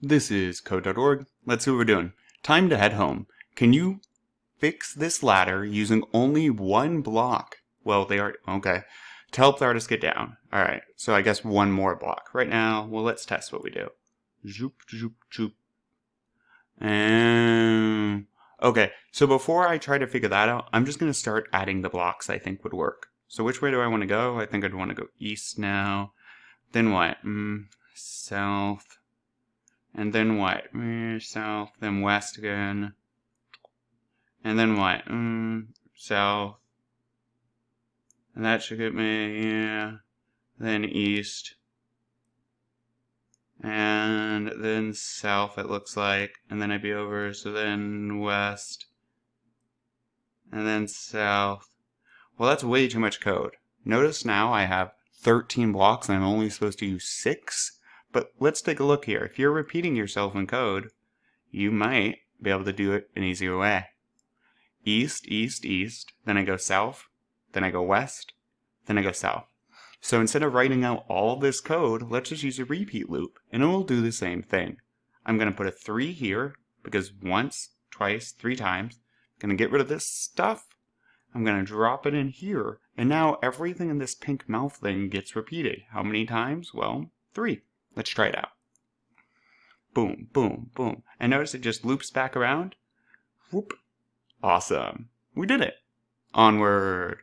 This is code.org. Let's see what we're doing. Time to head home. Can you fix this ladder using only one block? Well, they are, okay. To help the artist get down. Alright, so I guess one more block. Right now, well, let's test what we do. Zoop, zoop, zoop. And, okay, so before I try to figure that out, I'm just going to start adding the blocks I think would work. So which way do I want to go? I think I'd want to go east now. Then what? South. And then what? South, then west again. And then what? South. And that should get me, yeah. Then east. And then south, it looks like. And then I'd be over, so then west. And then south. Well, that's way too much code. Notice now I have 13 blocks and I'm only supposed to use 6. But let's take a look here. If you're repeating yourself in code, you might be able to do it an easier way. East, east, east. Then I go south. Then I go west. Then I go south. So instead of writing out all this code, let's just use a repeat loop, and it will do the same thing. I'm going to put a 3 here, because once, twice, 3 times. I'm going to get rid of this stuff. I'm going to drop it in here, and now everything in this pink mouth thing gets repeated. How many times? Well, 3. Let's try it out. Boom, boom, boom. And notice it just loops back around. Whoop. Awesome. We did it. Onward.